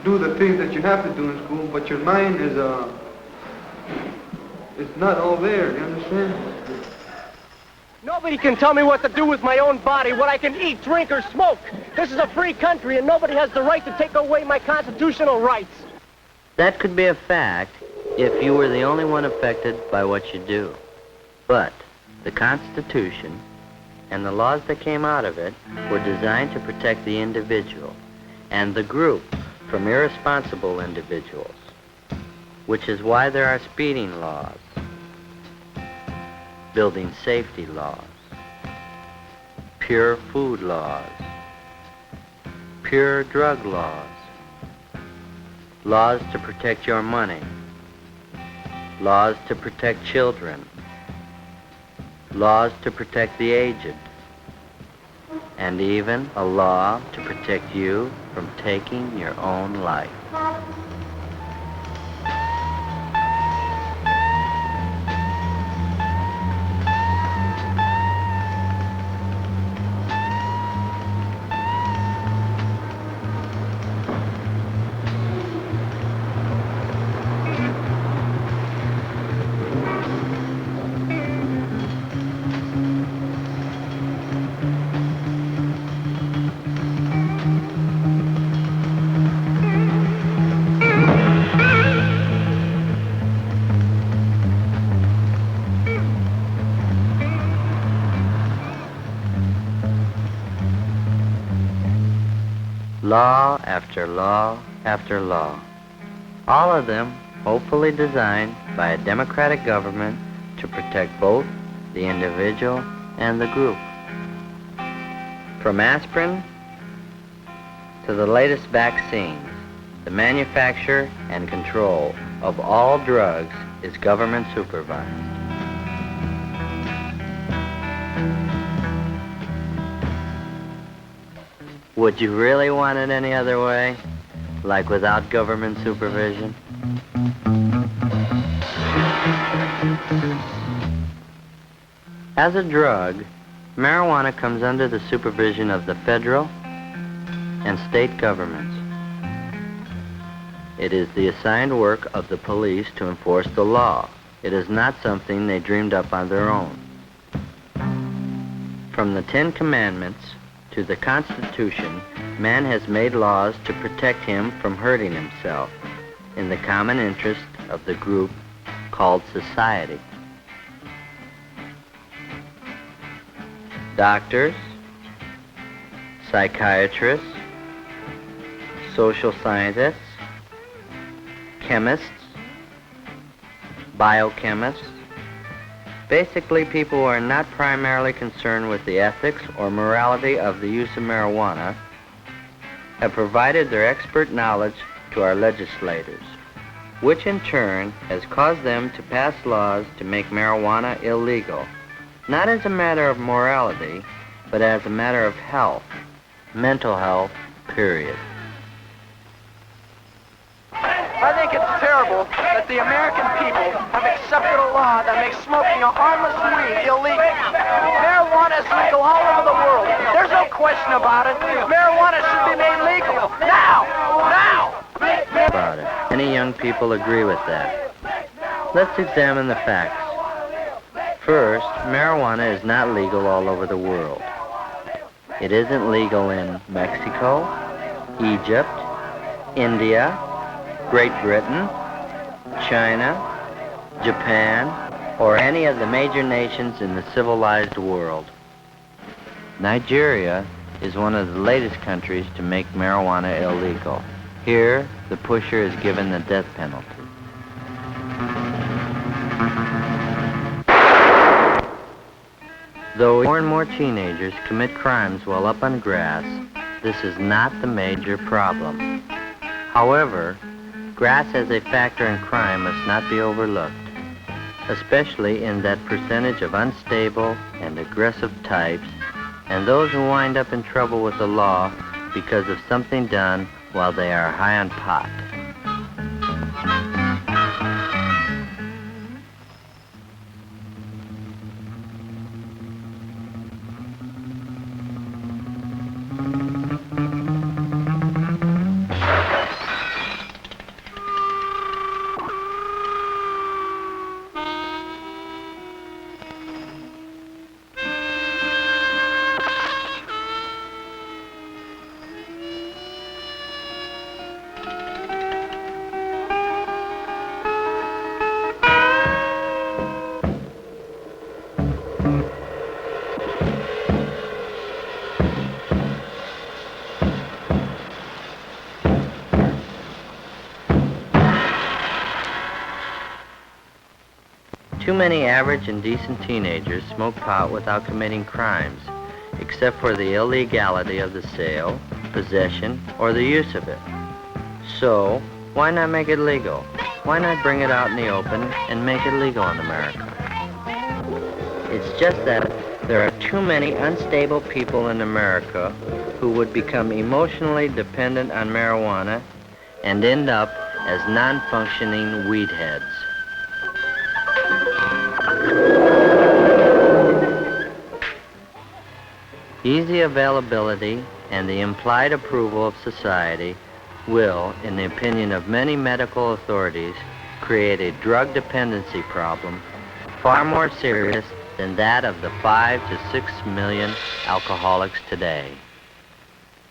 do the things that you have to do in school, but your mind is it's not all there, you understand? Nobody can tell me what to do with my own body, what I can eat, drink, or smoke. This is a free country, and nobody has the right to take away my constitutional rights. That could be a fact if you were the only one affected by what you do. But the Constitution and the laws that came out of it were designed to protect the individual and the group from irresponsible individuals, which is why there are speeding laws, building safety laws, pure food laws, pure drug laws, laws to protect your money, laws to protect children, laws to protect the aged, and even a law to protect you from taking your own life. Law after law after law, all of them hopefully designed by a democratic government to protect both the individual and the group. From aspirin to the latest vaccines, the manufacture and control of all drugs is government supervised. Would you really want it any other way? Like without government supervision? As a drug, marijuana comes under the supervision of the federal and state governments. It is the assigned work of the police to enforce the law. It is not something they dreamed up on their own. From the Ten Commandments to the Constitution, man has made laws to protect him from hurting himself in the common interest of the group called society. Doctors, psychiatrists, social scientists, chemists, biochemists, basically people who are not primarily concerned with the ethics or morality of the use of marijuana, have provided their expert knowledge to our legislators, which in turn has caused them to pass laws to make marijuana illegal, not as a matter of morality, but as a matter of health, mental health, period. I think it's terrible that the American people have accepted a law that makes smoking a harmless weed illegal. Marijuana is legal all over the world. There's no question about it. Marijuana should be made legal. Now! Now! About it. Many young people agree with that. Let's examine the facts. First, marijuana is not legal all over the world. It isn't legal in Mexico, Egypt, India, Great Britain, China, Japan, or any of the major nations in the civilized world. Nigeria is one of the latest countries to make marijuana illegal. Here, the pusher is given the death penalty. Though more and more teenagers commit crimes while up on grass, this is not the major problem. However, grass as a factor in crime must not be overlooked, especially in that percentage of unstable and aggressive types and those who wind up in trouble with the law because of something done while they are high on pot. Too many average and decent teenagers smoke pot without committing crimes, except for the illegality of the sale, possession, or the use of it. So, why not make it legal? Why not bring it out in the open and make it legal in America? It's just that there are too many unstable people in America who would become emotionally dependent on marijuana and end up as non-functioning weed heads. Easy availability and the implied approval of society will, in the opinion of many medical authorities, create a drug dependency problem far more serious than that of the 5 to 6 million alcoholics today.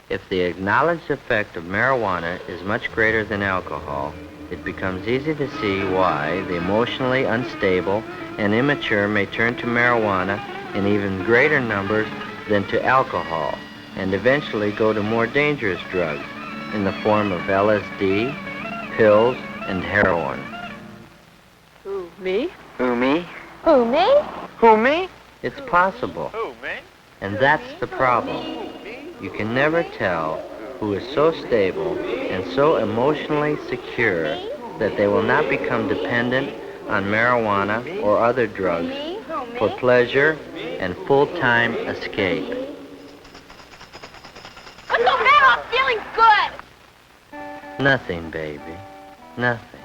If the acknowledged effect of marijuana is much greater than alcohol, it becomes easy to see why the emotionally unstable and immature may turn to marijuana in even greater numbers than to alcohol, and eventually go to more dangerous drugs in the form of LSD, pills, and heroin. Who, me? Who, me? Who, me? Who, me? It's possible. Who, me? And that's the problem. You can never tell who is so stable and so emotionally secure that they will not become dependent on marijuana or other drugs for pleasure and full-time escape. What's the matter? I'm feeling good. Nothing, baby. Nothing.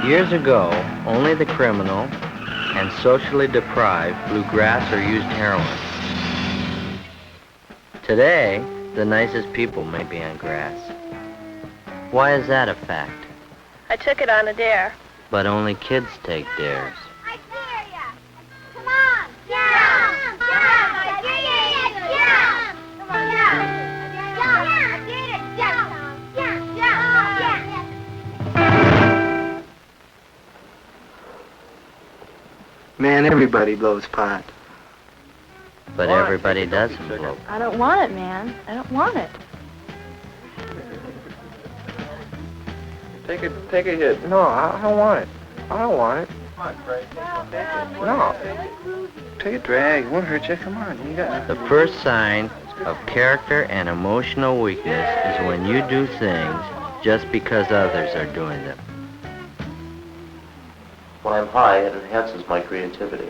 Years ago, only the criminal and socially deprived blew grass or used heroin. Today, the nicest people may be on grass. Why is that a fact? I took it on a dare. But only kids take dares. I dare ya! Come on! Jump! Jump! I dare ya! Jump! Come on, jump! Jump! I dare ya! Jump! Jump! Jump! Man, everybody blows pot. But everybody doesn't blow. I don't want it, man. I don't want it. Take a hit. No, I don't want it. I don't want it. No. Take a drag. It won't hurt you. Come on. You got The first sign of character and emotional weakness is when you do things just because others are doing them. When I'm high, it enhances my creativity.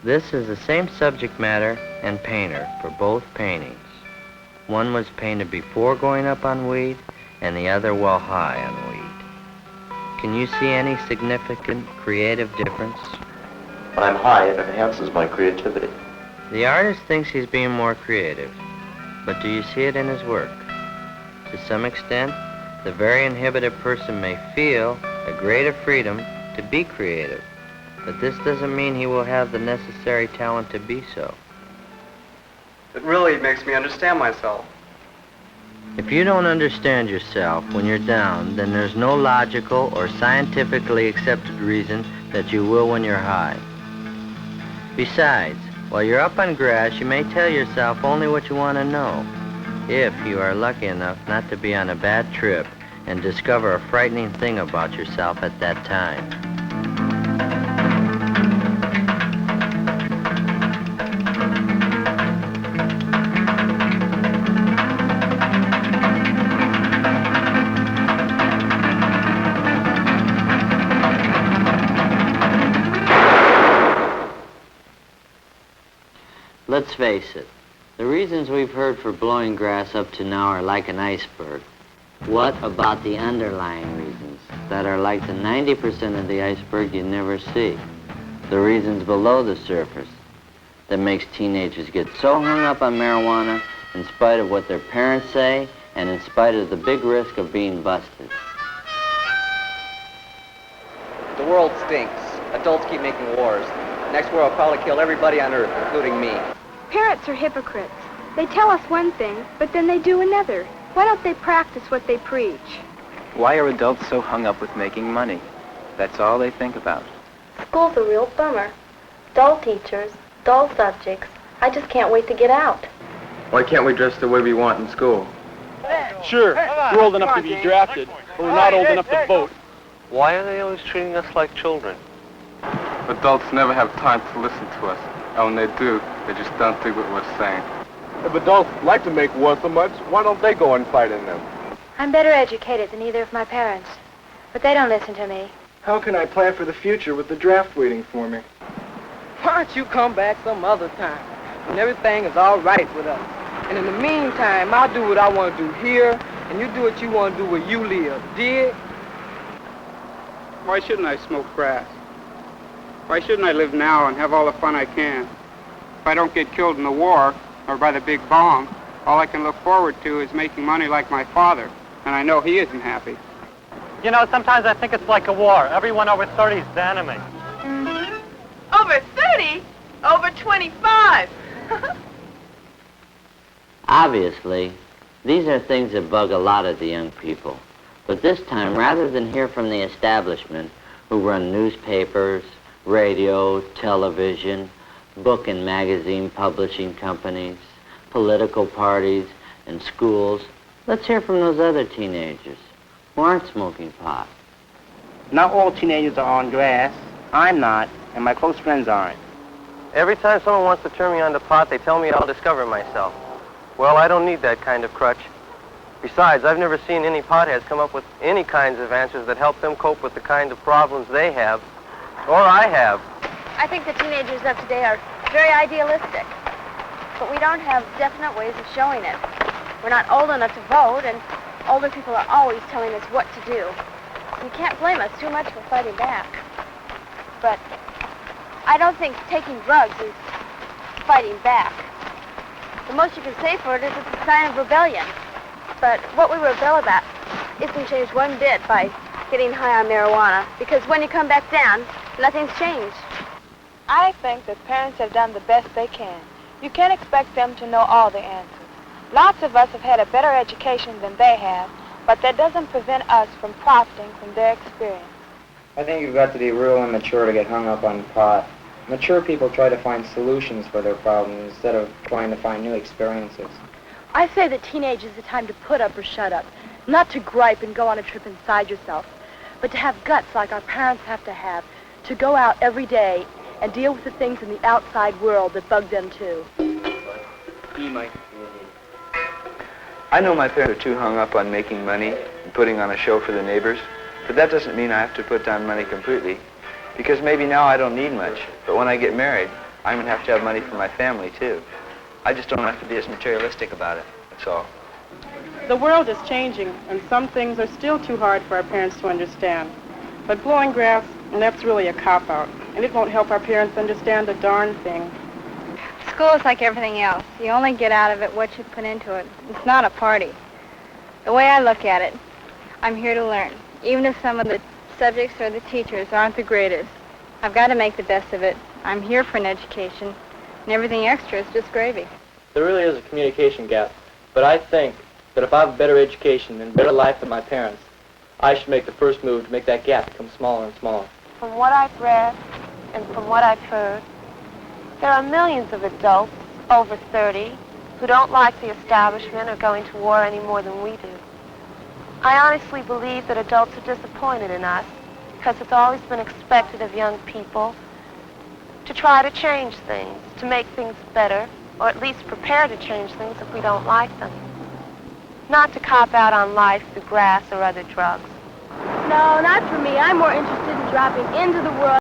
This is the same subject matter and painter for both paintings. One was painted before going up on weed, and the other while high on weed. Can you see any significant creative difference? When I'm high, it enhances my creativity. The artist thinks he's being more creative, but do you see it in his work? To some extent, the very inhibited person may feel a greater freedom to be creative, but this doesn't mean he will have the necessary talent to be so. It really makes me understand myself. If you don't understand yourself when you're down, then there's no logical or scientifically accepted reason that you will when you're high. Besides, while you're up on grass, you may tell yourself only what you want to know, if you are lucky enough not to be on a bad trip and discover a frightening thing about yourself at that time. Let's face it, the reasons we've heard for blowing grass up to now are like an iceberg. What about the underlying reasons that are like the 90% of the iceberg you never see? The reasons below the surface that makes teenagers get so hung up on marijuana in spite of what their parents say and in spite of the big risk of being busted. The world stinks. Adults keep making wars. Next war will probably kill everybody on Earth, including me. Parents are hypocrites. They tell us one thing, but then they do another. Why don't they practice what they preach? Why are adults so hung up with making money? That's all they think about. School's a real bummer. Dull teachers, dull subjects. I just can't wait to get out. Why can't we dress the way we want in school? Sure, we're old enough to be drafted, but we're not old enough to vote. Why are they always treating us like children? Adults never have time to listen to us. And when they do, they just don't think what we're saying. If adults like to make war so much, why don't they go and fight in them? I'm better educated than either of my parents, but they don't listen to me. How can I plan for the future with the draft waiting for me? Why don't you come back some other time when everything is all right with us? And in the meantime, I'll do what I want to do here, and you do what you want to do where you live. Dig? Why shouldn't I smoke grass? Why shouldn't I live now and have all the fun I can? If I don't get killed in the war or by the big bomb, all I can look forward to is making money like my father, and I know he isn't happy. You know, sometimes I think it's like a war. Everyone over 30 is the enemy. Over 30? Over 25. Obviously, these are things that bug a lot of the young people. But this time, rather than hear from the establishment, who run newspapers, radio, television, book and magazine publishing companies, political parties, and schools, let's hear from those other teenagers who aren't smoking pot. Not all teenagers are on grass. I'm not, and my close friends aren't. Every time someone wants to turn me on to pot, they tell me I'll discover myself. Well, I don't need that kind of crutch. Besides, I've never seen any potheads come up with any kinds of answers that help them cope with the kind of problems they have, or I have. I think the teenagers of today are very idealistic, but we don't have definite ways of showing it. We're not old enough to vote, and older people are always telling us what to do. You can't blame us too much for fighting back. But I don't think taking drugs is fighting back. The most you can say for it is it's a sign of rebellion. But what we rebel about isn't changed one bit by getting high on marijuana, because when you come back down, nothing's changed. I think that parents have done the best they can. You can't expect them to know all the answers. Lots of us have had a better education than they have, but that doesn't prevent us from profiting from their experience. I think you've got to be real immature to get hung up on pot. Mature people try to find solutions for their problems instead of trying to find new experiences. I say that teenage is the time to put up or shut up, not to gripe and go on a trip inside yourself, but to have guts like our parents have to have, to go out every day and deal with the things in the outside world that bug them too. Mike. I know my parents are too hung up on making money and putting on a show for the neighbors, but that doesn't mean I have to put down money completely, because maybe now I don't need much, but when I get married, I'm going to have money for my family too. I just don't have to be as materialistic about it, that's all. The world is changing, and some things are still too hard for our parents to understand. But blowing grass, that's really a cop-out, and it won't help our parents understand a darn thing. School is like everything else. You only get out of it what you put into it. It's not a party. The way I look at it, I'm here to learn, even if some of the subjects or the teachers aren't the greatest. I've got to make the best of it. I'm here for an education, and everything extra is just gravy. There really is a communication gap, but I think that if I have a better education and better life than my parents, I should make the first move to make that gap become smaller and smaller. From what I've read and from what I've heard, there are millions of adults over 30 who don't like the establishment or going to war any more than we do. I honestly believe that adults are disappointed in us because it's always been expected of young people to try to change things, to make things better, or at least prepare to change things if we don't like them. Not to cop out on life through grass or other drugs. No, not for me. I'm more interested in dropping into the world